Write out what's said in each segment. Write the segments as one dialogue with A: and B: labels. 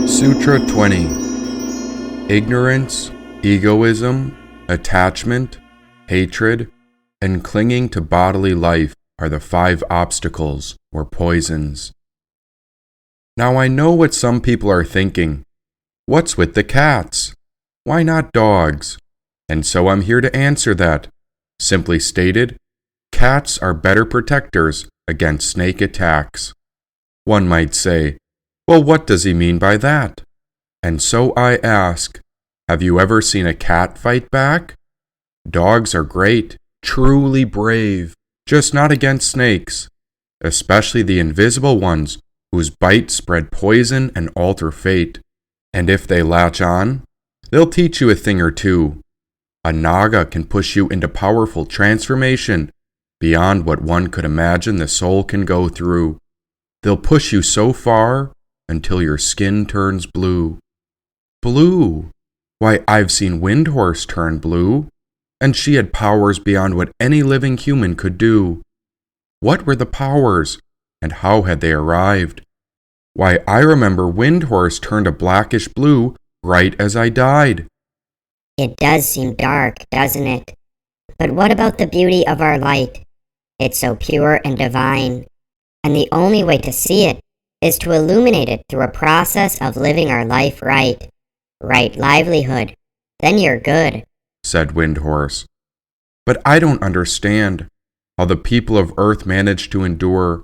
A: Sutra 20. Ignorance, egoism, attachment, hatred, and clinging to bodily life are the 5 obstacles or poisons. Now I know what some people are thinking. What's with the cats? Why not dogs? And so I'm here to answer that. Simply stated, cats are better protectors against snake attacks. One might say, well, what does he mean by that? And so I ask, have you ever seen a cat fight back? Dogs are great, truly brave, just not against snakes, especially the invisible ones whose bites spread poison and alter fate. And if they latch on, they'll teach you a thing or two. A naga can push you into powerful transformation beyond what one could imagine the soul can go through. They'll push you so far until your skin turns blue. Blue? Why, I've seen Windhorse turn blue, and she had powers beyond what any living human could do. What were the powers, and how had they arrived? Why, I remember Windhorse turned a blackish blue right as I died.
B: It does seem dark, doesn't it? But what about the beauty of our light? It's so pure and divine, and the only way to see it is to illuminate it through a process of living our life right livelihood. Then you're good,
A: said Windhorse. But I don't understand how the people of Earth manage to endure.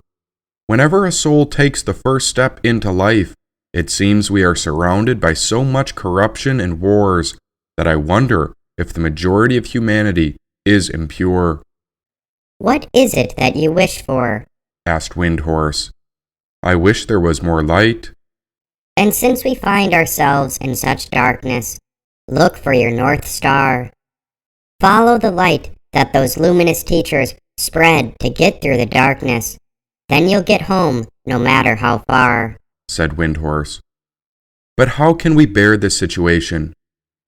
A: Whenever a soul takes the first step into life, it seems we are surrounded by so much corruption and wars that I wonder if the majority of humanity is impure.
B: What is it that you wish for?
A: Asked Windhorse. I wish there was more light.
B: And since we find ourselves in such darkness, look for your North Star. Follow the light that those luminous teachers spread to get through the darkness. Then you'll get home, no matter how far,
A: said Windhorse. But how can we bear this situation?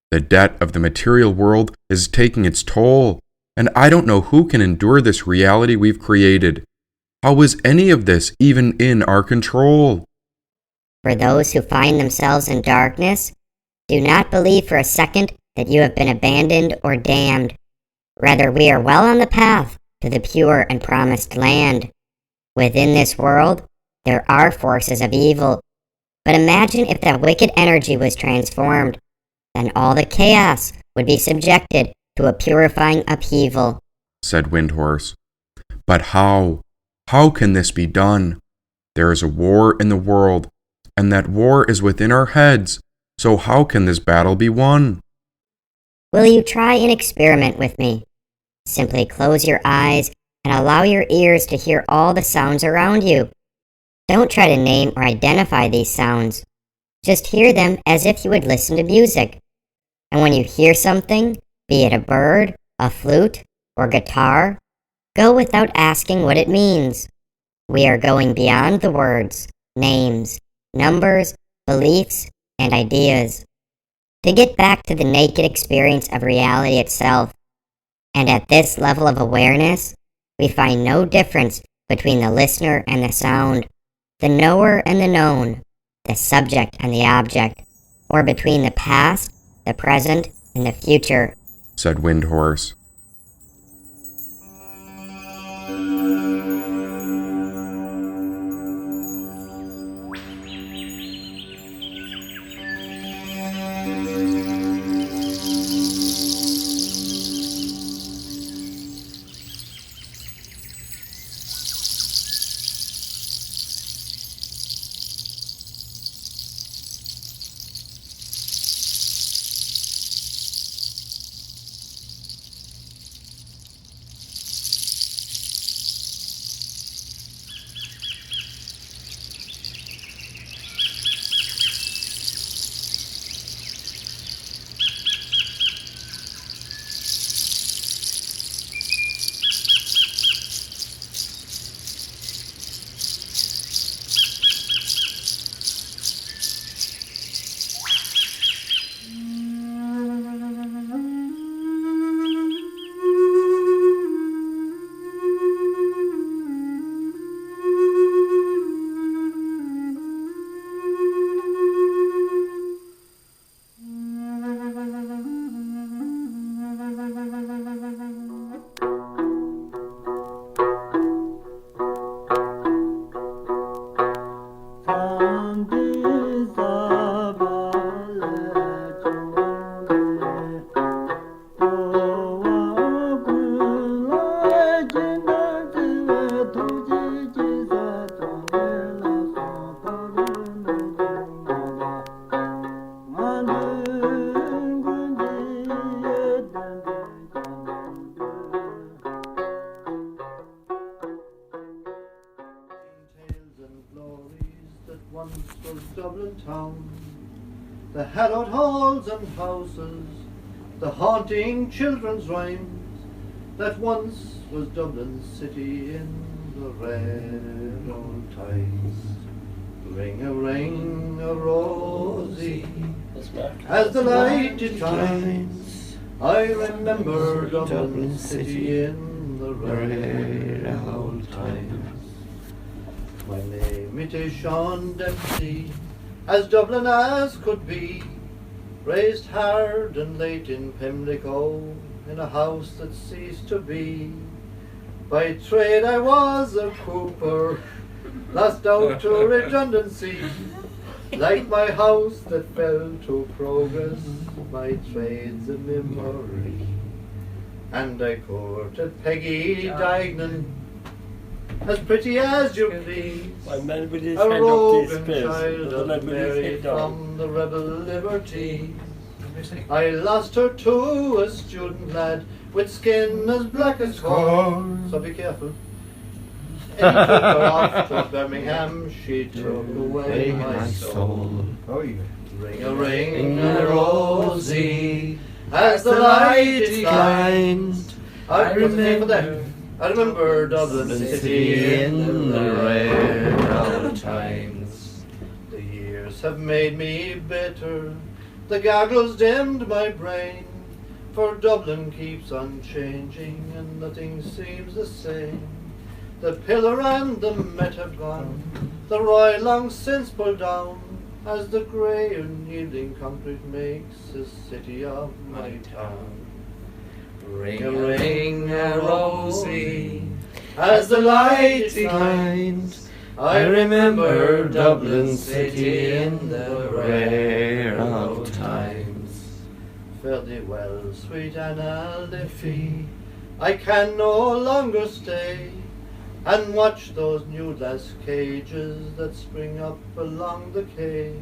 A: The debt of the material world is taking its toll, and I don't know who can endure this reality we've created. How is any of this even in our control?
B: For those who find themselves in darkness, do not believe for a second that you have been abandoned or damned. Rather, we are well on the path to the pure and promised land. Within this world, there are forces of evil, but imagine if that wicked energy was transformed, then all the chaos would be subjected to a purifying upheaval,
A: said Windhorse. But how? How can this be done? There is a war in the world, and that war is within our heads, so how can this battle be won?
B: Will you try an experiment with me? Simply close your eyes and allow your ears to hear all the sounds around you. Don't try to name or identify these sounds. Just hear them as if you would listen to music. And when you hear something, be it a bird, a flute, or guitar, go without asking what it means. We are going beyond the words, names, numbers, beliefs, and ideas, to get back to the naked experience of reality itself. And at this level of awareness, we find no difference between the listener and the sound, the knower and the known, the subject and the object, or between the past, the present, and the future,
A: said Windhorse.
C: Once was Dublin town, the hallowed halls and houses, the haunting children's rhymes, that once was Dublin city in the rare old times. Ring a rosy, as the light declines, I remember Dublin city in the rare old times. My name it is Sean Dempsey, as Dublin as could be, raised hard and late in Pimlico, in a house that ceased to be. By trade I was a cooper, lost out to redundancy. Like my house that fell to progress, my trade's a memory. And I courted Peggy Dignan, as pretty as you please, a rogan child of Mary from the rebel liberties. I lost her to a student lad with skin as black as coal, so be careful. And he took her off to Birmingham, she took away my soul. Ring a rosy, as the light declined, I remember Dublin city in the rare old times. The years have made me bitter, the goggles dimmed my brain, for Dublin keeps on changing and nothing seems the same. The pillar and the Met have gone, the Royal long since pulled down, as the grey unyielding concrete makes a city of my town. Ring a rosy, as the light declines, I remember Dublin city in the rare old times. Fare thee well, sweet Anna Liffey, I can no longer stay and watch those new glass cages that spring up along the quay.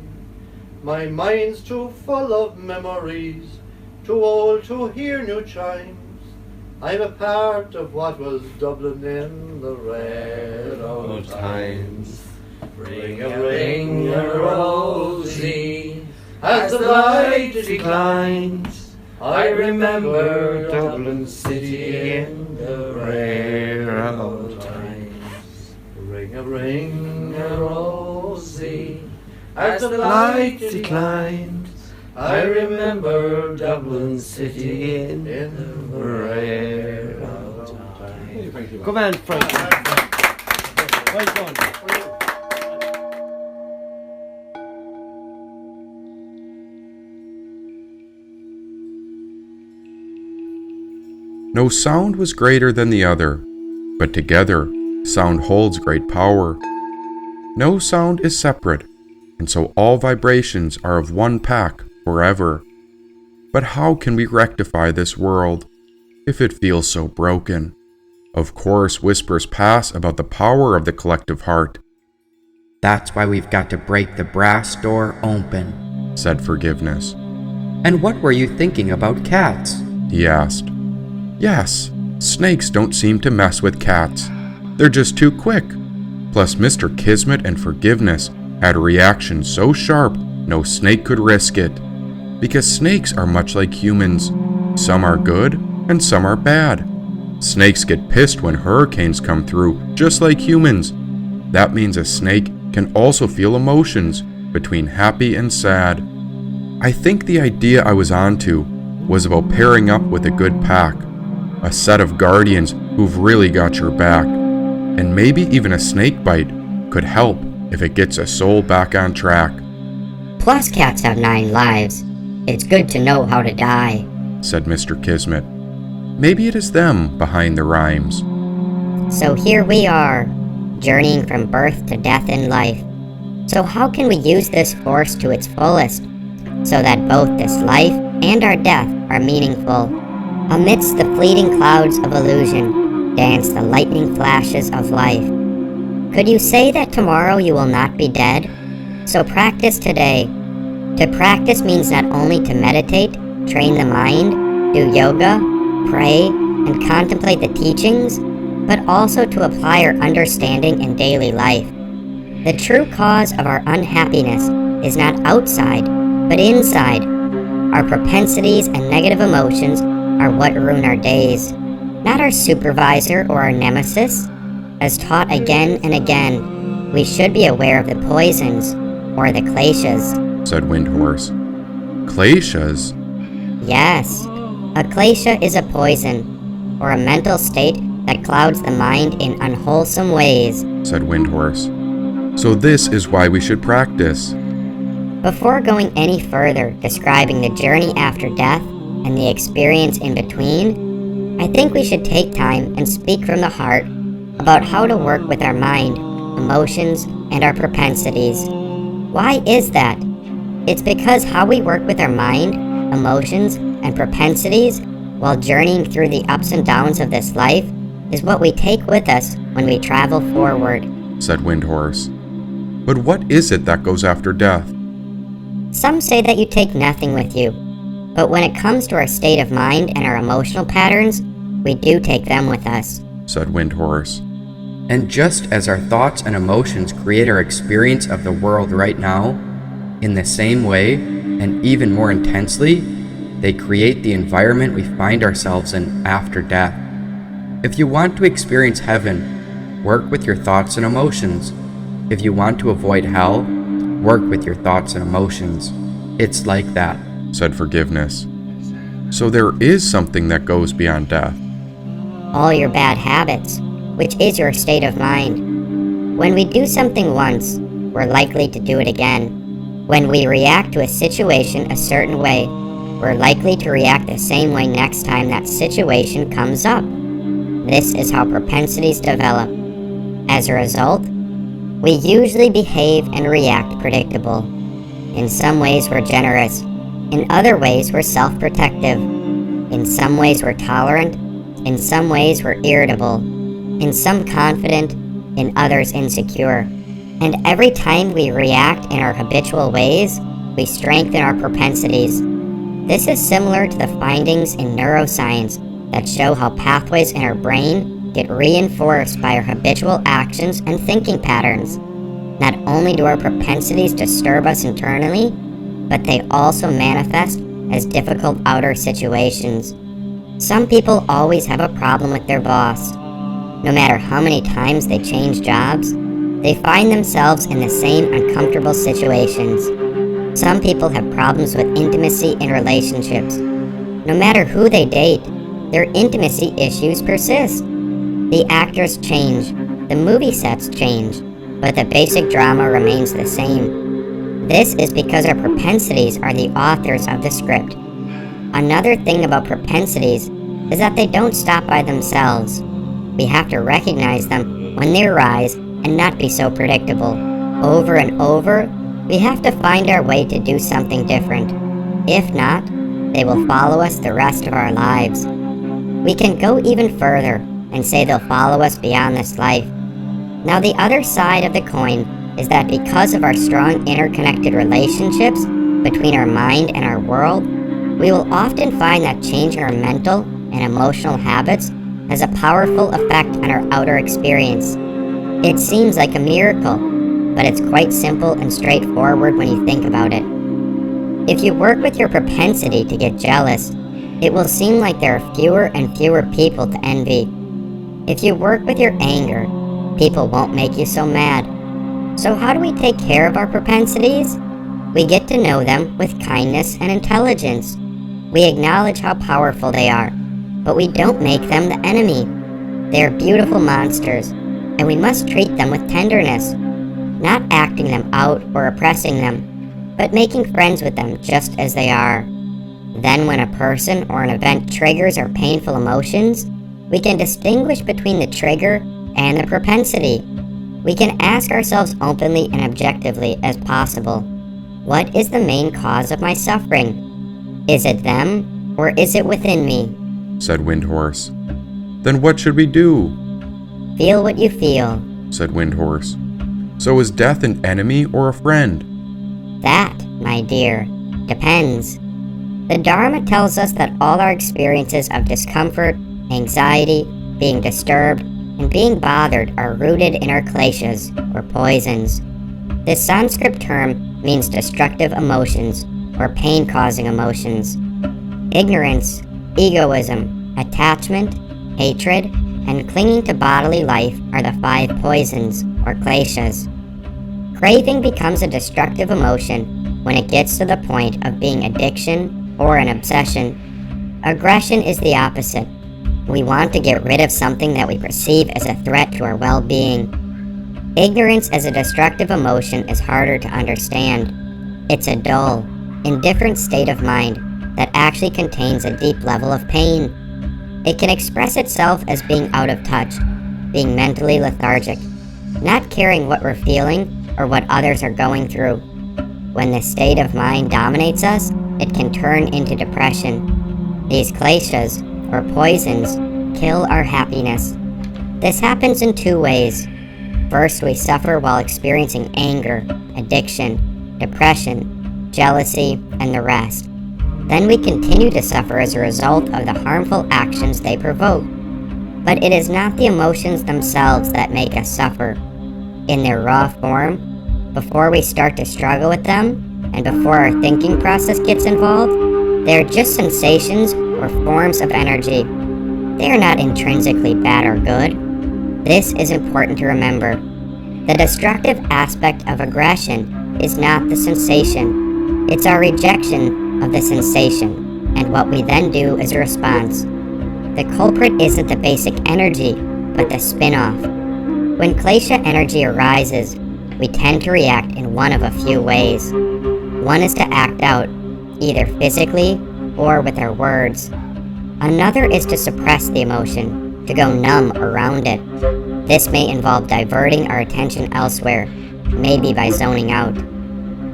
C: My mind's too full of memories, too old to hear new chimes. I'm a part of what was Dublin in the rare old times. Ring a rosy, as the light declines, I remember Dublin city in the rare old times. Ring a rosy, as the light declines, I remember Dublin city in the rare old times.
D: Come on, Frank. Well done.
A: No sound was greater than the other, but together sound holds great power. No sound is separate, and so all vibrations are of one pack forever. But how can we rectify this world if it feels so broken? Of course, whispers pass about the power of the collective heart.
E: That's why we've got to break the brass door open,
A: said Forgiveness.
E: And what were you thinking about cats?
A: He asked. Yes, snakes don't seem to mess with cats. They're just too quick. Plus, Mr. Kismet and Forgiveness had a reaction so sharp no snake could risk it. Because snakes are much like humans. Some are good and some are bad. Snakes get pissed when hurricanes come through, just like humans. That means a snake can also feel emotions between happy and sad. I think the idea I was onto was about pairing up with a good pack, a set of guardians who've really got your back, and maybe even a snake bite could help if it gets a soul back on track.
B: Plus cats have 9 lives. It's good to know how to die,
A: said Mr. Kismet. Maybe it is them behind the rhymes.
B: So here we are, journeying from birth to death in life. So how can we use this force to its fullest, so that both this life and our death are meaningful? Amidst the fleeting clouds of illusion, dance the lightning flashes of life. Could you say that tomorrow you will not be dead? So practice today. To practice means not only to meditate, train the mind, do yoga, pray, and contemplate the teachings, but also to apply our understanding in daily life. The true cause of our unhappiness is not outside, but inside. Our propensities and negative emotions are what ruin our days, not our supervisor or our nemesis. As taught again and again, we should be aware of the poisons, or the kleshas,
A: said Windhorse. Kleshas?
B: Yes, a klesha is a poison, or a mental state that clouds the mind in unwholesome ways,
A: said Windhorse. So this is why we should practice.
B: Before going any further describing the journey after death and the experience in between, I think we should take time and speak from the heart about how to work with our mind, emotions, and our propensities. Why is that? It's because how we work with our mind, emotions, and propensities while journeying through the ups and downs of this life is what we take with us when we travel forward,
A: said Windhorse. But what is it that goes after death?
B: Some say that you take nothing with you, but when it comes to our state of mind and our emotional patterns, we do take them with us,
A: said Windhorse.
E: And just as our thoughts and emotions create our experience of the world right now, in the same way, and even more intensely, they create the environment we find ourselves in after death. If you want to experience heaven, work with your thoughts and emotions. If you want to avoid hell, work with your thoughts and emotions. It's like that,
A: said Forgiveness. So there is something that goes beyond death.
B: all your bad habits, which is your state of mind. When we do something once, we're likely to do it again. When we react to a situation a certain way, we're likely to react the same way next time that situation comes up. This is how propensities develop. As a result, we usually behave and react predictable. In some ways we're generous. In other ways we're self-protective. In some ways we're tolerant. In some ways we're irritable. In some confident. In others insecure. And every time we react in our habitual ways, we strengthen our propensities. This is similar to the findings in neuroscience that show how pathways in our brain get reinforced by our habitual actions and thinking patterns. Not only do our propensities disturb us internally, but they also manifest as difficult outer situations. Some people always have a problem with their boss. No matter how many times they change jobs, they find themselves in the same uncomfortable situations. Some people have problems with intimacy in relationships. No matter who they date, their intimacy issues persist. The actors change, the movie sets change, but the basic drama remains the same. This is because our propensities are the authors of the script. Another thing about propensities is that they don't stop by themselves. We have to recognize them when they arise and not be so predictable. Over and over, we have to find our way to do something different. If not, they will follow us the rest of our lives. We can go even further and say they'll follow us beyond this life. Now, the other side of the coin is that because of our strong interconnected relationships between our mind and our world, we will often find that changing our mental and emotional habits has a powerful effect on our outer experience. It seems like a miracle, but it's quite simple and straightforward when you think about it. If you work with your propensity to get jealous, it will seem like there are fewer and fewer people to envy. If you work with your anger, people won't make you so mad. So how do we take care of our propensities? We get to know them with kindness and intelligence. We acknowledge how powerful they are, but we don't make them the enemy. They are beautiful monsters, and we must treat them with tenderness, not acting them out or oppressing them, but making friends with them just as they are. Then when a person or an event triggers our painful emotions, we can distinguish between the trigger and the propensity. We can ask ourselves openly and objectively as possible, what is the main cause of my suffering? Is it them, or is it within me?
A: Said Windhorse. Then what should we do?
B: Feel what you feel.
A: Said Windhorse. So is death an enemy or a friend?
B: That, my dear, depends. The Dharma tells us that all our experiences of discomfort, anxiety, being disturbed, and being bothered are rooted in our kleshas, or poisons. This Sanskrit term means destructive emotions or pain-causing emotions. Ignorance, egoism, attachment, hatred, and clinging to bodily life are the 5 poisons or kleshas. Craving becomes a destructive emotion when it gets to the point of being addiction or an obsession. Aggression is the opposite. We want to get rid of something that we perceive as a threat to our well-being. Ignorance as a destructive emotion is harder to understand. It's a dull, indifferent state of mind that actually contains a deep level of pain. It can express itself as being out of touch, being mentally lethargic, not caring what we're feeling or what others are going through. When this state of mind dominates us, it can turn into depression. These kleshas, or poisons, kill our happiness. This happens in 2 ways. First, we suffer while experiencing anger, addiction, depression, jealousy, and the rest. Then we continue to suffer as a result of the harmful actions they provoke. But it is not the emotions themselves that make us suffer. In their raw form, before we start to struggle with them, and before our thinking process gets involved, they are just sensations or forms of energy. They are not intrinsically bad or good. This is important to remember. The destructive aspect of aggression is not the sensation. It's our rejection of the sensation, and what we then do as a response. The culprit isn't the basic energy, but the spin-off. When klesha energy arises, we tend to react in one of a few ways. One is to act out, either physically or with our words. Another is to suppress the emotion, to go numb around it. This may involve diverting our attention elsewhere, maybe by zoning out.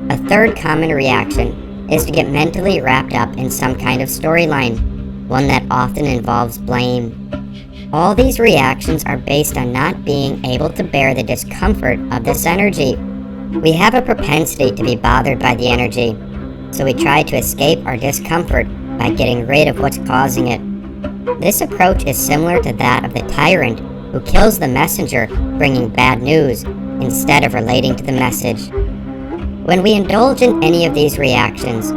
B: A third common reaction is to get mentally wrapped up in some kind of storyline, one that often involves blame. All these reactions are based on not being able to bear the discomfort of this energy. We have a propensity to be bothered by the energy, so we try to escape our discomfort by getting rid of what's causing it. This approach is similar to that of the tyrant who kills the messenger bringing bad news instead of relating to the message. When we indulge in any of these reactions,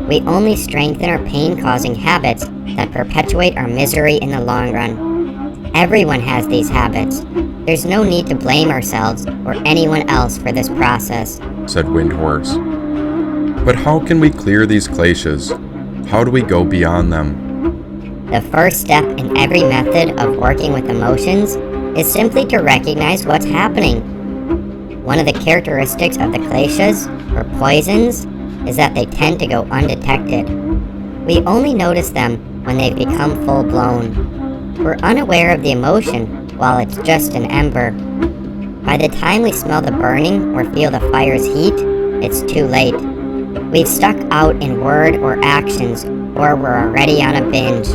B: we only strengthen our pain-causing habits that perpetuate our misery in the long run. Everyone has these habits. There's no need to blame ourselves or anyone else for this process,
A: said Windhorse. But how can we clear these kleshas? How do we go beyond them?
B: The first step in every method of working with emotions is simply to recognize what's happening. One of the characteristics of the kleshas, or poisons, is that they tend to go undetected. We only notice them when they've become full-blown. We're unaware of the emotion while it's just an ember. By the time we smell the burning or feel the fire's heat, it's too late. We've stuck out in word or actions, or we're already on a binge.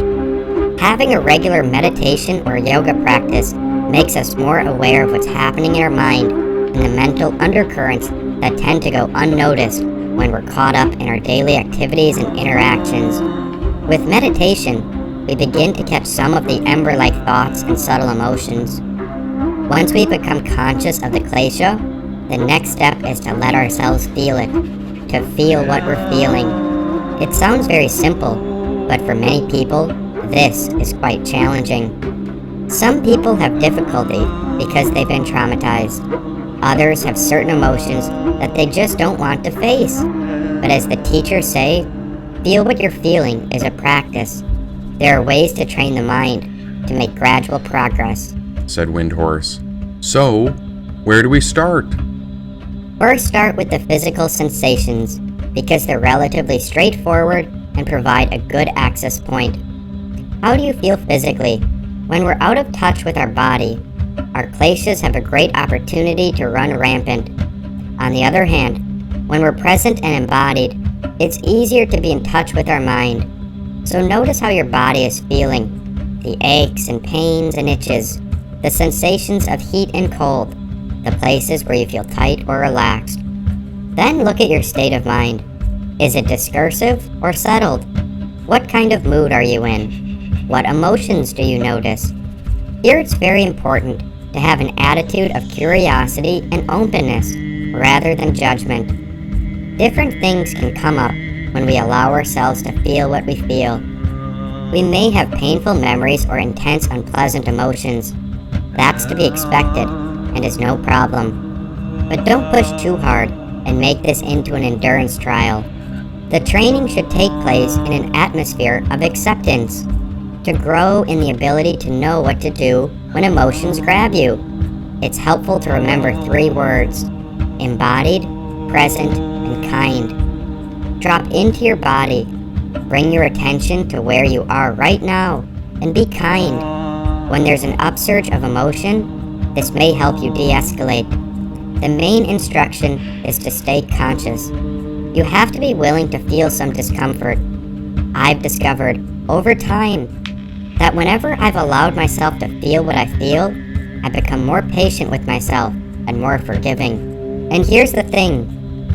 B: Having a regular meditation or yoga practice makes us more aware of what's happening in our mind and the mental undercurrents that tend to go unnoticed when we're caught up in our daily activities and interactions. With meditation, we begin to catch some of the ember-like thoughts and subtle emotions. Once we become conscious of the klesha, the next step is to let ourselves feel it, to feel what we're feeling. It sounds very simple, but for many people, this is quite challenging. Some people have difficulty because they've been traumatized. Others have certain emotions that they just don't want to face. But as the teachers say, feel what you're feeling is a practice. There are ways to train the mind to make gradual progress,
A: said Windhorse. So, where do we start?
B: First, start with the physical sensations, because they're relatively straightforward and provide a good access point. How do you feel physically? When we're out of touch with our body, our kleshas have a great opportunity to run rampant. On the other hand, when we're present and embodied, it's easier to be in touch with our mind. So notice how your body is feeling, the aches and pains and itches, the sensations of heat and cold, the places where you feel tight or relaxed. Then look at your state of mind. Is it discursive or settled? What kind of mood are you in? What emotions do you notice? Here it's very important to have an attitude of curiosity and openness. rather than judgment. Different things can come up when we allow ourselves to feel what we feel. We may have painful memories or intense unpleasant emotions. That's to be expected and is no problem. But don't push too hard and make this into an endurance trial. The training should take place in an atmosphere of acceptance, to grow in the ability to know what to do when emotions grab you. It's helpful to remember 3 words: embodied, present, and kind. Drop into your body. Bring your attention to where you are right now, and be kind. When there's an upsurge of emotion, this may help you de-escalate. The main instruction is to stay conscious. You have to be willing to feel some discomfort. I've discovered, over time, that whenever I've allowed myself to feel what I feel, I become more patient with myself and more forgiving. And here's the thing.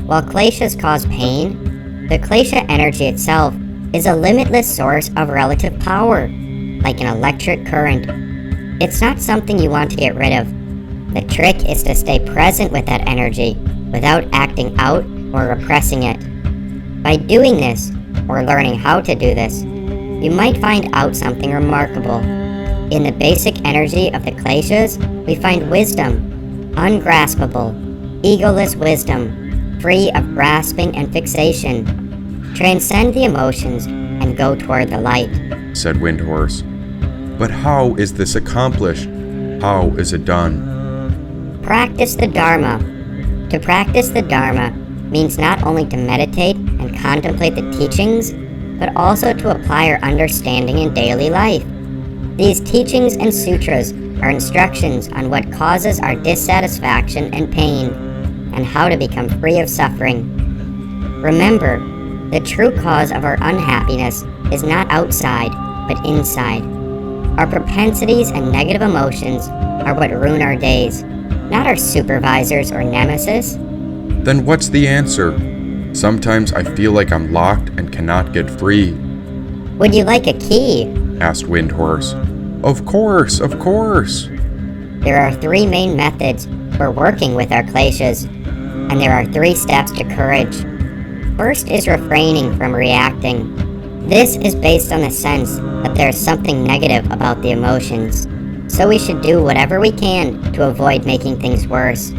B: While kleshas cause pain, the klesha energy itself is a limitless source of relative power, like an electric current. It's not something you want to get rid of. The trick is to stay present with that energy without acting out or repressing it. By doing this, or learning how to do this, you might find out something remarkable. In the basic energy of the kleshas, we find wisdom, ungraspable, egoless wisdom, free of grasping and fixation. Transcend the emotions and go toward the light,
A: said Windhorse. But how is this accomplished? How is it done?
B: Practice the Dharma. To practice the Dharma means not only to meditate and contemplate the teachings, but also to apply our understanding in daily life. These teachings and sutras are instructions on what causes our dissatisfaction and pain, and how to become free of suffering. Remember, the true cause of our unhappiness is not outside, but inside. Our propensities and negative emotions are what ruin our days, not our supervisors or nemesis.
A: Then what's the answer? Sometimes I feel like I'm locked and cannot get free.
B: Would you like a key?
A: Asked Windhorse. Of course, of course.
B: There are 3 main methods for working with our kleshas, and there are 3 steps to courage. First is refraining from reacting. This is based on the sense that there is something negative about the emotions, so we should do whatever we can to avoid making things worse.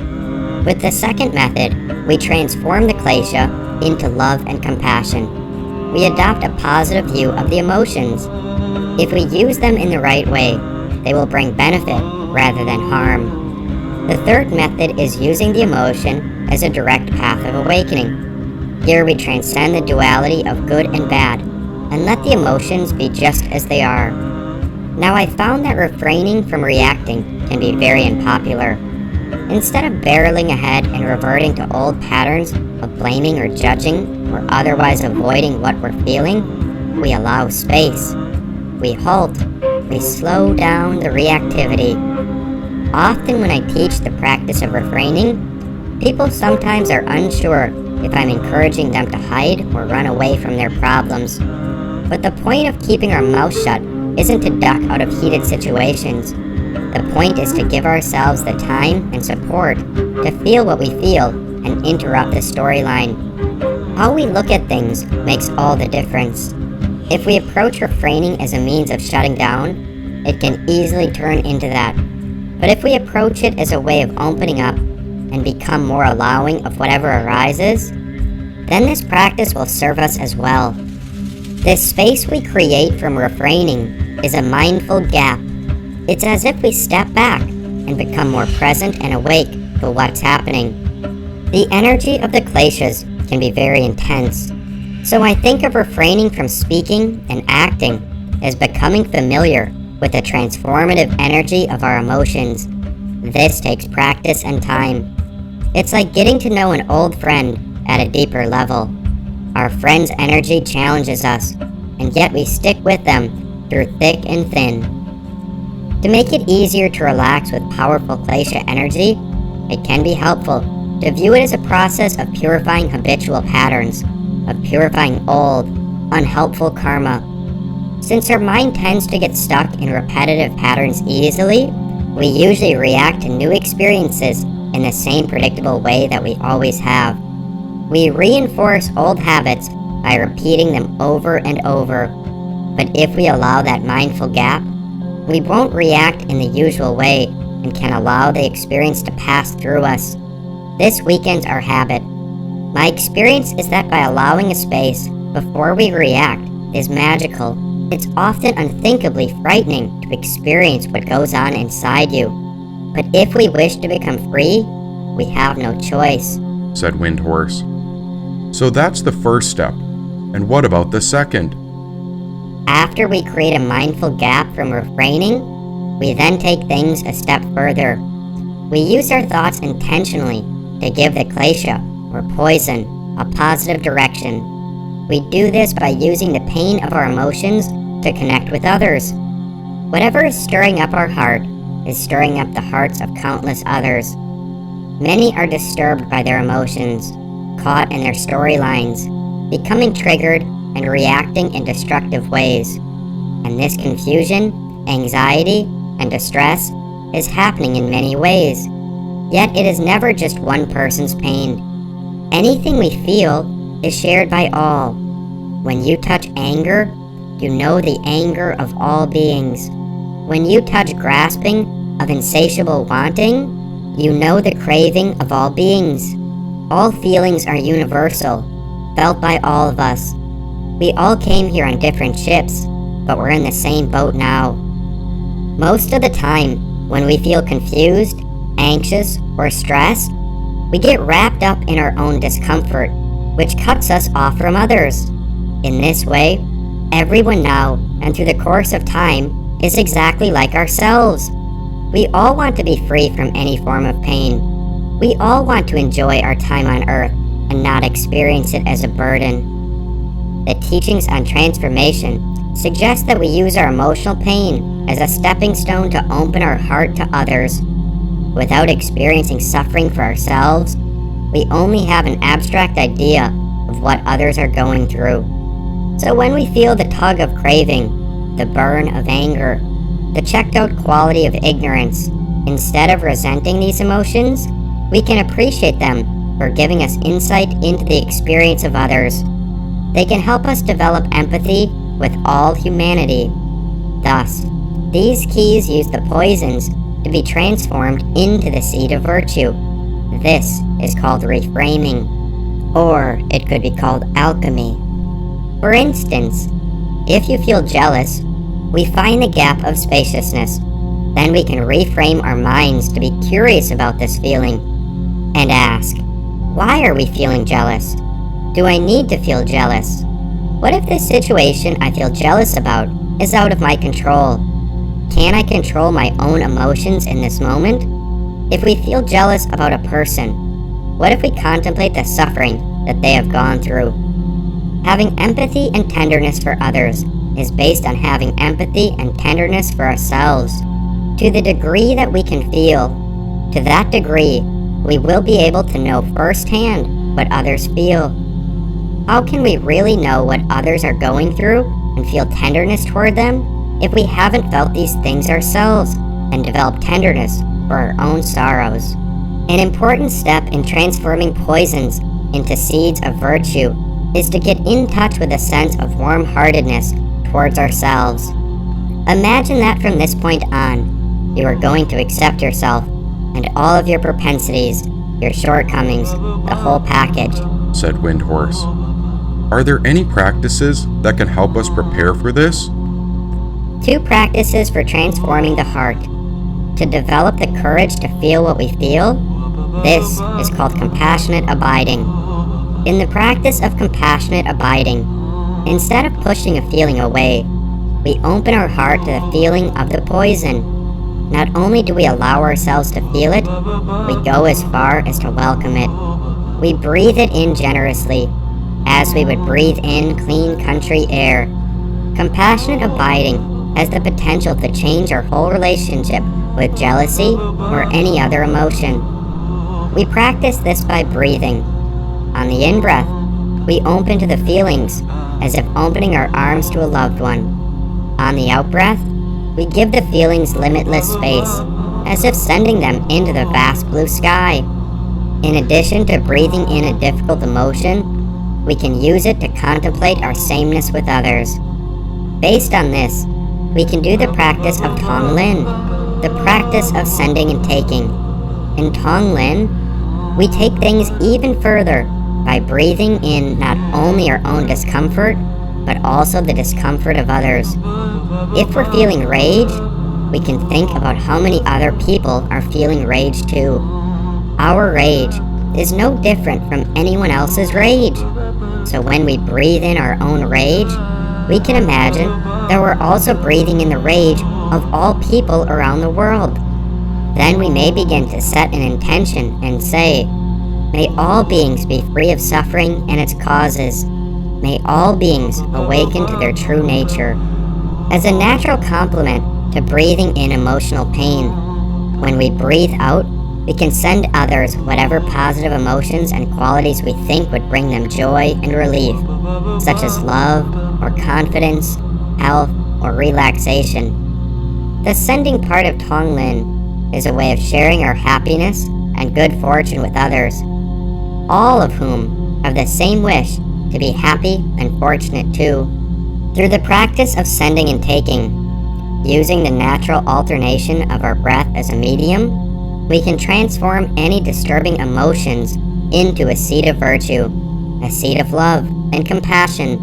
B: With the second method, we transform the klesha into love and compassion. We adopt a positive view of the emotions. If we use them in the right way, they will bring benefit rather than harm. The third method is using the emotion as a direct path of awakening. Here we transcend the duality of good and bad, and let the emotions be just as they are. Now I found that refraining from reacting can be very unpopular. Instead of barreling ahead and reverting to old patterns of blaming or judging, or otherwise avoiding what we're feeling, we allow space. We halt. We slow down the reactivity. Often when I teach the practice of refraining, people sometimes are unsure if I'm encouraging them to hide or run away from their problems. But the point of keeping our mouth shut isn't to duck out of heated situations. The point is to give ourselves the time and support to feel what we feel and interrupt the storyline. How we look at things makes all the difference. If we approach refraining as a means of shutting down, it can easily turn into that. But if we approach it as a way of opening up and become more allowing of whatever arises, then this practice will serve us as well. This space we create from refraining is a mindful gap. It's as if we step back and become more present and awake to what's happening. The energy of the kleshas can be very intense, so I think of refraining from speaking and acting as becoming familiar with the transformative energy of our emotions. This takes practice and time. It's like getting to know an old friend at a deeper level. Our friend's energy challenges us, and yet we stick with them through thick and thin. To make it easier to relax with powerful klesha energy, it can be helpful to view it as a process of purifying habitual patterns, of purifying old, unhelpful karma. Since our mind tends to get stuck in repetitive patterns easily, we usually react to new experiences in the same predictable way that we always have. We reinforce old habits by repeating them over and over. But if we allow that mindful gap, we won't react in the usual way and can allow the experience to pass through us. This weakens our habit. My experience is that by allowing a space before we react is magical. It's often unthinkably frightening to experience what goes on inside you. But if we wish to become free, we have no choice,
A: said Windhorse. So that's the first step. And what about the second?
B: After we create a mindful gap from refraining, we then take things a step further. We use our thoughts intentionally to give the klesha, or poison, a positive direction. We do this by using the pain of our emotions to connect with others. Whatever is stirring up our heart is stirring up the hearts of countless others. Many are disturbed by their emotions, caught in their storylines, becoming triggered and reacting in destructive ways. And this confusion, anxiety, and distress is happening in many ways. Yet it is never just one person's pain. Anything we feel is shared by all. When you touch anger, you know the anger of all beings. When you touch grasping of insatiable wanting, you know the craving of all beings. All feelings are universal, felt by all of us. We all came here on different ships, but we're in the same boat now. Most of the time, when we feel confused, anxious, or stressed, we get wrapped up in our own discomfort, which cuts us off from others. In this way, everyone now and through the course of time is exactly like ourselves. We all want to be free from any form of pain. We all want to enjoy our time on Earth and not experience it as a burden. The teachings on transformation suggest that we use our emotional pain as a stepping stone to open our heart to others. Without experiencing suffering for ourselves, we only have an abstract idea of what others are going through. So when we feel the tug of craving, the burn of anger, the checked out quality of ignorance, instead of resenting these emotions, we can appreciate them for giving us insight into the experience of others. They can help us develop empathy with all humanity. Thus, these keys use the poisons to be transformed into the seed of virtue. This is called reframing, or it could be called alchemy. For instance, if you feel jealous, we find the gap of spaciousness. Then we can reframe our minds to be curious about this feeling and ask, why are we feeling jealous? Do I need to feel jealous? What if this situation I feel jealous about is out of my control? Can I control my own emotions in this moment? If we feel jealous about a person, what if we contemplate the suffering that they have gone through? Having empathy and tenderness for others is based on having empathy and tenderness for ourselves. To the degree that we can feel, to that degree, we will be able to know firsthand what others feel. How can we really know what others are going through and feel tenderness toward them if we haven't felt these things ourselves and developed tenderness for our own sorrows? An important step in transforming poisons into seeds of virtue is to get in touch with a sense of warm-heartedness towards ourselves. Imagine that from this point on, you are going to accept yourself and all of your propensities, your shortcomings, the whole package,
A: said Windhorse. Are there any practices that can help us prepare for this?
B: 2 practices for transforming the heart. To develop the courage to feel what we feel, this is called compassionate abiding. In the practice of compassionate abiding, instead of pushing a feeling away, we open our heart to the feeling of the poison. Not only do we allow ourselves to feel it, we go as far as to welcome it. We breathe it in generously, as we would breathe in clean country air. Compassionate abiding has the potential to change our whole relationship with jealousy or any other emotion. We practice this by breathing. On the in-breath, we open to the feelings as if opening our arms to a loved one. On the out-breath, we give the feelings limitless space, as if sending them into the vast blue sky. In addition to breathing in a difficult emotion, we can use it to contemplate our sameness with others. Based on this, we can do the practice of Tonglen, the practice of sending and taking. In Tonglen, we take things even further by breathing in not only our own discomfort, but also the discomfort of others. If we're feeling rage, we can think about how many other people are feeling rage too. Our rage is no different from anyone else's rage. So when we breathe in our own rage, we can imagine that we're also breathing in the rage of all people around the world. Then we may begin to set an intention and say, "May all beings be free of suffering and its causes. May all beings awaken to their true nature." As a natural complement to breathing in emotional pain, when we breathe out, we can send others whatever positive emotions and qualities we think would bring them joy and relief, such as love or confidence, health, or relaxation. The sending part of Tonglen is a way of sharing our happiness and good fortune with others, all of whom have the same wish to be happy and fortunate too. Through the practice of sending and taking, using the natural alternation of our breath as a medium, we can transform any disturbing emotions into a seed of virtue, a seed of love and compassion.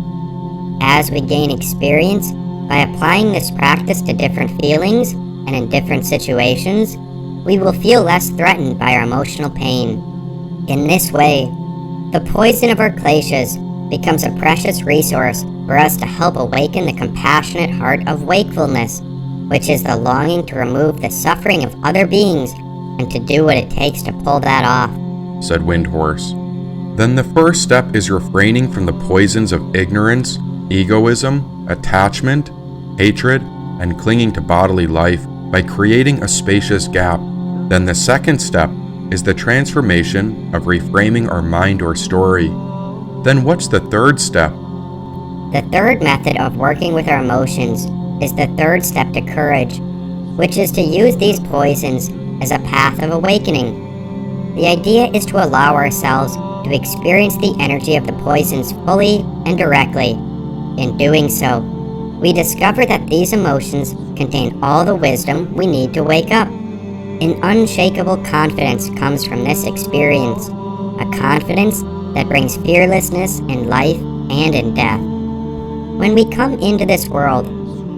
B: As we gain experience by applying this practice to different feelings and in different situations, we will feel less threatened by our emotional pain. In this way, the poison of our kleshas becomes a precious resource for us to help awaken the compassionate heart of wakefulness, which is the longing to remove the suffering of other beings and to do what it takes to pull that off,
A: said Windhorse. Then the first step is refraining from the poisons of ignorance, egoism, attachment, hatred, and clinging to bodily life by creating a spacious gap. Then the second step is the transformation of reframing our mind or story. Then what's the third step?
B: The third method of working with our emotions is the third step to courage, which is to use these poisons as a path of awakening. The idea is to allow ourselves to experience the energy of the poisons fully and directly. In doing so, we discover that these emotions contain all the wisdom we need to wake up. An unshakable confidence comes from this experience, a confidence that brings fearlessness in life and in death. When we come into this world,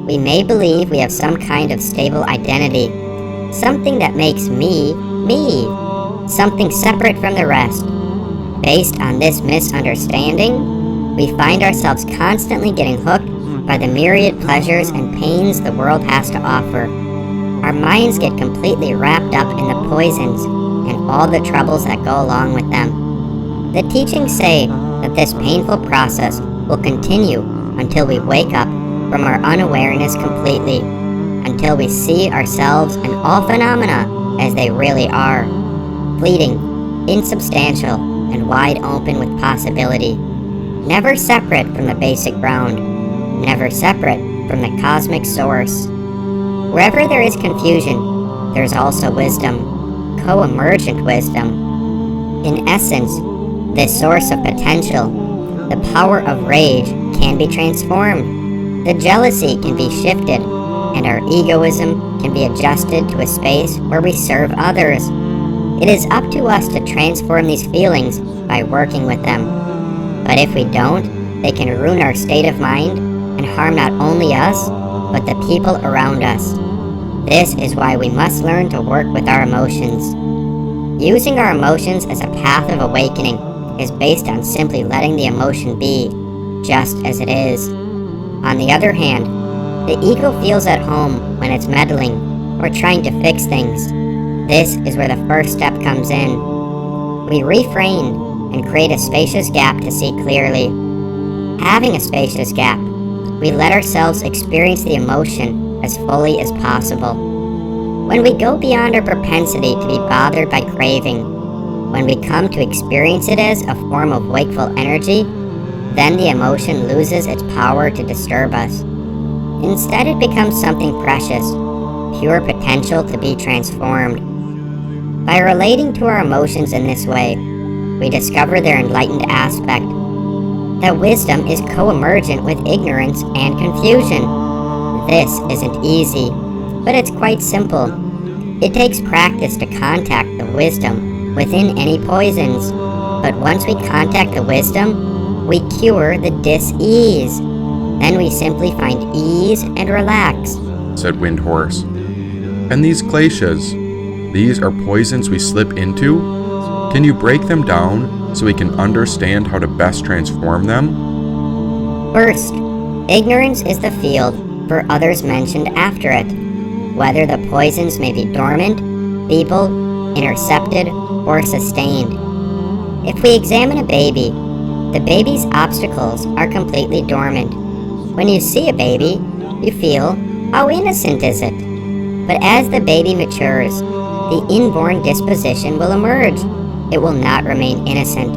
B: we may believe we have some kind of stable identity, something that makes me, me, something separate from the rest. Based on this misunderstanding, we find ourselves constantly getting hooked by the myriad pleasures and pains the world has to offer. Our minds get completely wrapped up in the poisons and all the troubles that go along with them. The teachings say that this painful process will continue until we wake up from our unawareness completely, until we see ourselves and all phenomena as they really are, fleeting, insubstantial, and wide open with possibility, never separate from the basic ground, never separate from the cosmic source. Wherever there is confusion, there's also wisdom, co-emergent wisdom. In essence, this source of potential, the power of rage, can be transformed. The jealousy can be shifted, and our egoism can be adjusted to a space where we serve others. It is up to us to transform these feelings by working with them. But if we don't, they can ruin our state of mind and harm not only us, but the people around us. This is why we must learn to work with our emotions. Using our emotions as a path of awakening is based on simply letting the emotion be, just as it is. On the other hand, the ego feels at home when it's meddling or trying to fix things. This is where the first step comes in. We refrain and create a spacious gap to see clearly. Having a spacious gap, we let ourselves experience the emotion as fully as possible. When we go beyond our propensity to be bothered by craving, when we come to experience it as a form of wakeful energy, then the emotion loses its power to disturb us. Instead, it becomes something precious, pure potential to be transformed. By relating to our emotions in this way, we discover their enlightened aspect, that wisdom is co-emergent with ignorance and confusion. This isn't easy, but it's quite simple. It takes practice to contact the wisdom within any poisons, but once we contact the wisdom, we cure the dis-ease. Then we simply find ease and relax,
A: said Windhorse. And these kleshas, these are poisons we slip into? Can you break them down so we can understand how to best transform them?
B: First, ignorance is the field for others mentioned after it, whether the poisons may be dormant, feeble, intercepted, or sustained. If we examine a baby, the baby's obstacles are completely dormant. When you see a baby, you feel, how innocent is it? But as the baby matures, the inborn disposition will emerge. It will not remain innocent.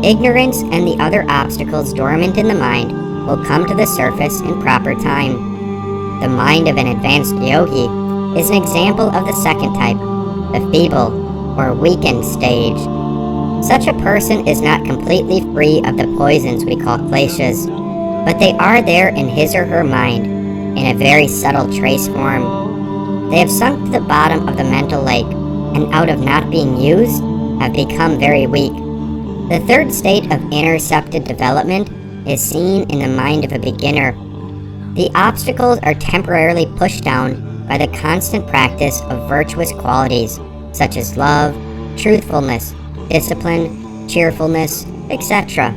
B: Ignorance and the other obstacles dormant in the mind will come to the surface in proper time. The mind of an advanced yogi is an example of the second type, the feeble or weakened stage. Such a person is not completely free of the poisons we call kleshas, but they are there in his or her mind in a very subtle trace form. They have sunk to the bottom of the mental lake, and out of not being used, have become very weak. The third state of intercepted development is seen in the mind of a beginner. The obstacles are temporarily pushed down by the constant practice of virtuous qualities, such as love, truthfulness, discipline, cheerfulness, etc.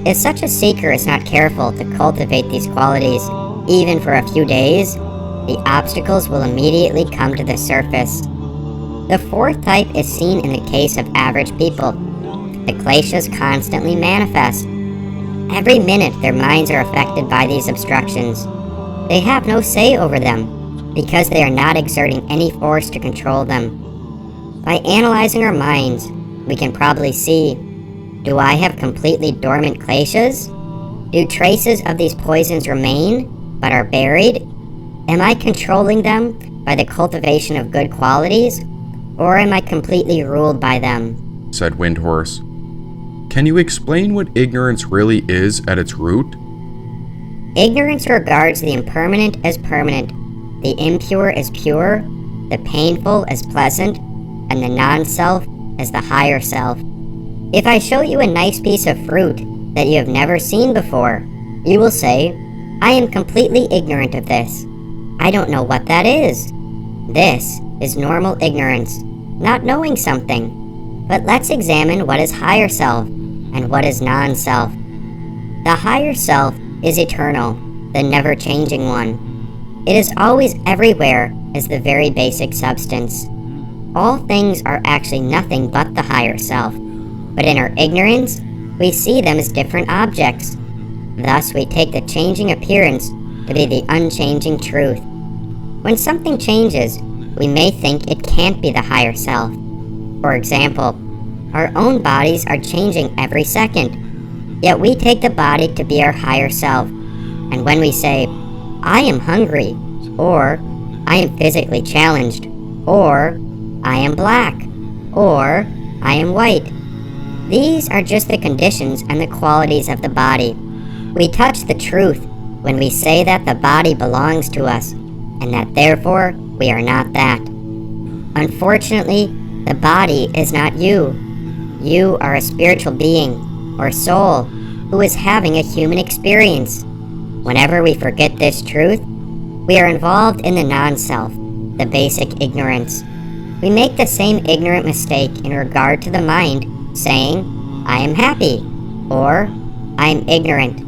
B: If such a seeker is not careful to cultivate these qualities, even for a few days, the obstacles will immediately come to the surface. The fourth type is seen in the case of average people. The kleshas constantly manifest. Every minute their minds are affected by these obstructions. They have no say over them, because they are not exerting any force to control them. By analyzing our minds, we can probably see, do I have completely dormant kleshas? Do traces of these poisons remain, but are buried? Am I controlling them by the cultivation of good qualities, or am I completely ruled by them?
A: Said Windhorse. Can you explain what ignorance really is at its root?
B: Ignorance regards the impermanent as permanent, the impure as pure, the painful as pleasant, and the non-self as the higher self. If I show you a nice piece of fruit that you have never seen before, you will say, I am completely ignorant of this. I don't know what that is. This is normal ignorance, not knowing something. But let's examine what is higher self and what is non-self. The higher self is eternal, the never-changing one. It is always everywhere as the very basic substance. All things are actually nothing but the higher self, but in our ignorance, we see them as different objects. Thus, we take the changing appearance to be the unchanging truth. When something changes, we may think it can't be the higher self. For example, our own bodies are changing every second, yet we take the body to be our higher self. And when we say, I am hungry, or I am physically challenged, or I am black, or I am white, these are just the conditions and the qualities of the body. We touch the truth when we say that the body belongs to us, and that therefore we are not that. Unfortunately, the body is not you. You are a spiritual being, or soul, who is having a human experience. Whenever we forget this truth, we are involved in the non-self, the basic ignorance. We make the same ignorant mistake in regard to the mind, saying, I am happy, or I am ignorant.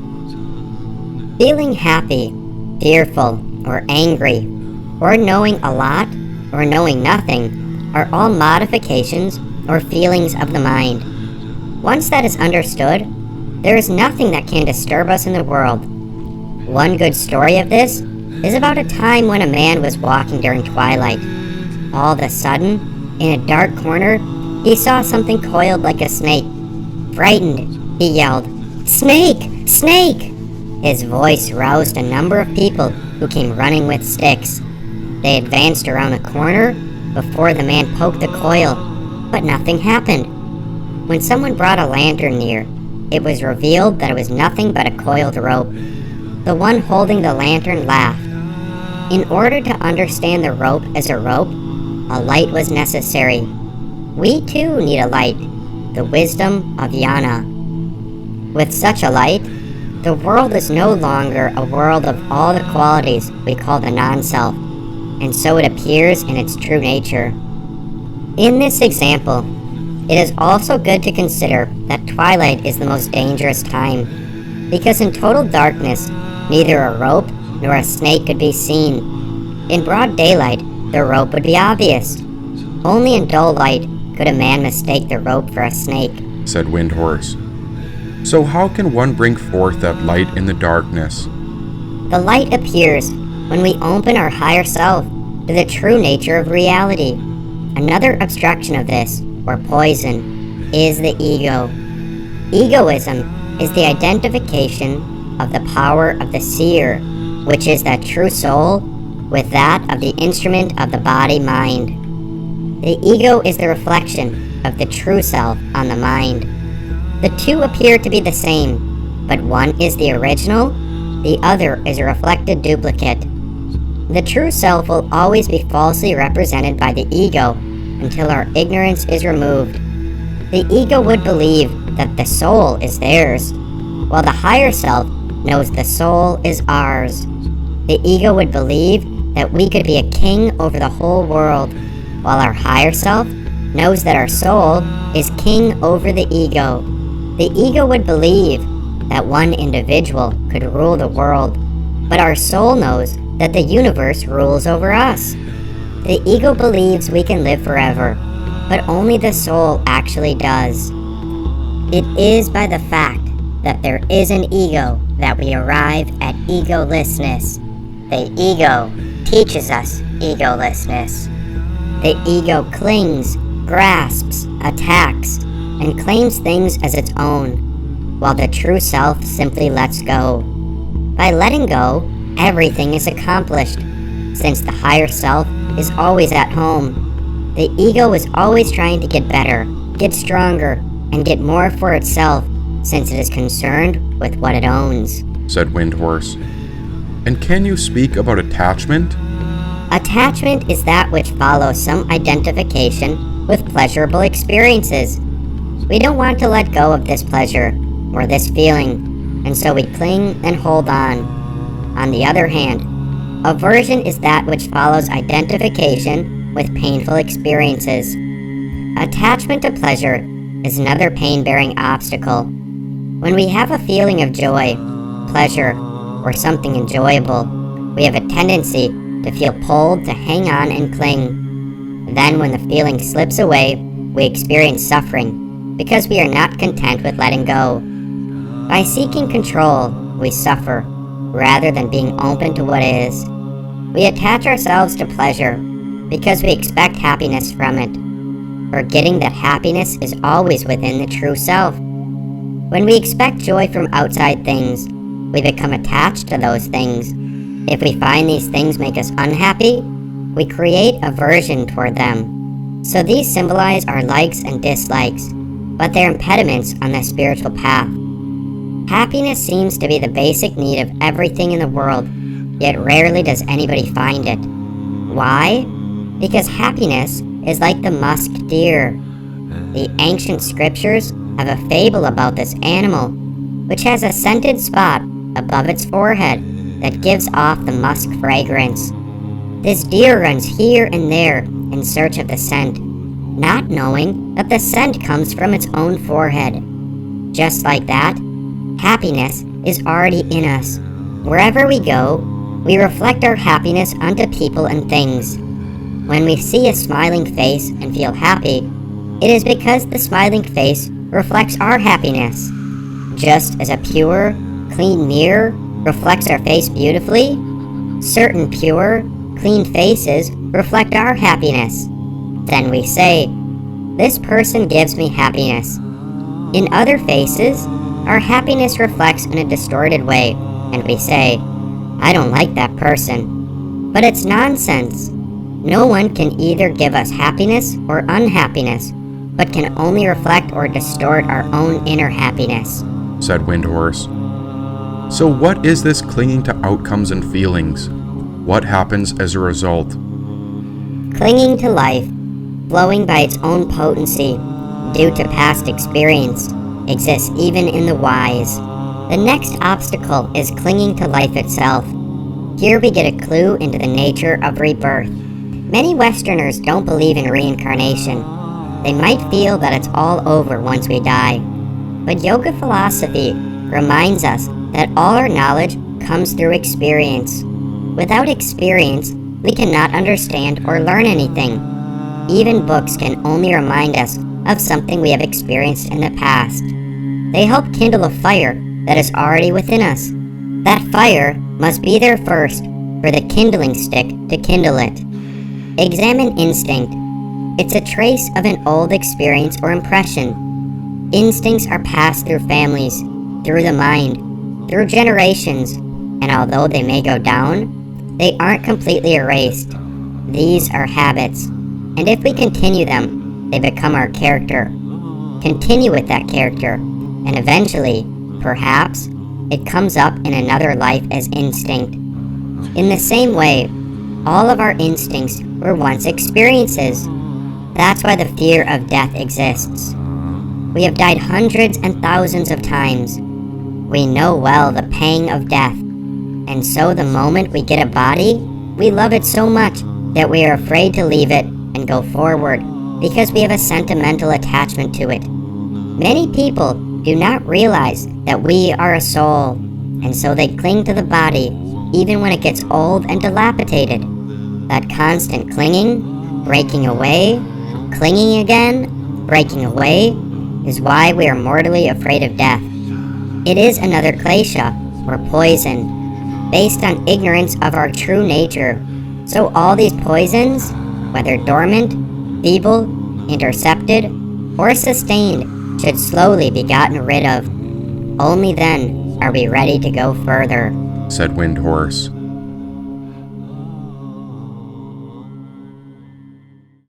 B: Feeling happy, fearful, or angry, or knowing a lot, or knowing nothing, are all modifications or feelings of the mind. Once that is understood, there is nothing that can disturb us in the world. One good story of this is about a time when a man was walking during twilight. All of a sudden, in a dark corner, he saw something coiled like a snake. Frightened, he yelled, "Snake! Snake!" His voice roused a number of people who came running with sticks. They advanced around the corner before the man poked the coil, but nothing happened. When someone brought a lantern near, it was revealed that it was nothing but a coiled rope. The one holding the lantern laughed. In order to understand the rope as a rope, a light was necessary. We too need a light, the wisdom of jnana. With such a light, the world is no longer a world of all the qualities we call the non-self, and so it appears in its true nature. In this example, it is also good to consider that twilight is the most dangerous time, because in total darkness, neither a rope nor a snake could be seen. In broad daylight, the rope would be obvious. Only in dull light could a man mistake the rope for a snake,
A: said Windhorse. So how can one bring forth that light in the darkness?
B: The light appears when we open our higher self to the true nature of reality. Another obstruction of this, or poison, is the ego. Egoism is the identification of the power of the seer, which is that true soul, with that of the instrument of the body-mind. The ego is the reflection of the true self on the mind. The two appear to be the same, but one is the original, the other is a reflected duplicate. The true self will always be falsely represented by the ego until our ignorance is removed. The ego would believe that the soul is theirs, while the higher self knows the soul is ours. The ego would believe that we could be a king over the whole world, while our higher self knows that our soul is king over the ego. The ego would believe that one individual could rule the world, but our soul knows that the universe rules over us. The ego believes we can live forever, but only the soul actually does. It is by the fact that there is an ego that we arrive at egolessness. The ego teaches us egolessness. The ego clings, grasps, attacks, and claims things as its own, while the true self simply lets go. By letting go, everything is accomplished, since the higher self is always at home. The ego is always trying to get better, get stronger, and get more for itself, since it is concerned with what it owns,
A: said Windhorse. And can you speak about attachment?
B: Attachment is that which follows some identification with pleasurable experiences. We don't want to let go of this pleasure or this feeling, and so we cling and hold on. On the other hand, aversion is that which follows identification with painful experiences. Attachment to pleasure is another pain-bearing obstacle. When we have a feeling of joy, pleasure, or something enjoyable, we have a tendency to feel pulled to hang on and cling. Then when the feeling slips away, we experience suffering because we are not content with letting go. By seeking control, we suffer rather than being open to what is. We attach ourselves to pleasure because we expect happiness from it, forgetting that happiness is always within the true self. When we expect joy from outside things, we become attached to those things. If we find these things make us unhappy, we create aversion toward them. So these symbolize our likes and dislikes, but they're impediments on the spiritual path. Happiness seems to be the basic need of everything in the world, yet rarely does anybody find it. Why? Because happiness is like the musk deer. The ancient scriptures have a fable about this animal, which has a scented spot above its forehead that gives off the musk fragrance. This deer runs here and there in search of the scent, not knowing that the scent comes from its own forehead. Just like that, happiness is already in us. Wherever we go, we reflect our happiness onto people and things. When we see a smiling face and feel happy, it is because the smiling face reflects our happiness. Just as a pure, clean mirror reflects our face beautifully, certain pure, clean faces reflect our happiness. Then we say, "This person gives me happiness." In other faces, our happiness reflects in a distorted way, and we say, "I don't like that person." But it's nonsense. No one can either give us happiness or unhappiness, but can only reflect or distort our own inner happiness,
A: said Windhorse. So what is this clinging to outcomes and feelings? What happens as a result?
B: Clinging to life, flowing by its own potency, due to past experience, exists even in the wise. The next obstacle is clinging to life itself. Here we get a clue into the nature of rebirth. Many Westerners don't believe in reincarnation. They might feel that it's all over once we die. But yoga philosophy reminds us that all our knowledge comes through experience. Without experience, we cannot understand or learn anything. Even books can only remind us of something we have experienced in the past. They help kindle a fire that is already within us. That fire must be there first for the kindling stick to kindle it. Examine instinct. It's a trace of an old experience or impression. Instincts are passed through families, through the mind, through generations, and although they may go down, they aren't completely erased. These are habits, and if we continue them, they become our character. Continue with that character, and eventually, perhaps, it comes up in another life as instinct. In the same way, all of our instincts were once experiences. That's why the fear of death exists. We have died hundreds and thousands of times. We know well the pang of death, and so the moment we get a body, we love it so much that we are afraid to leave it and go forward because we have a sentimental attachment to it. Many people do not realize that we are a soul, and so they cling to the body even when it gets old and dilapidated. That constant clinging, breaking away, clinging again, breaking away, is why we are mortally afraid of death. It is another klesha, or poison, based on ignorance of our true nature. So all these poisons, whether dormant, feeble, intercepted, or sustained, should slowly be gotten rid of. Only then are we ready to go further,
A: said Windhorse.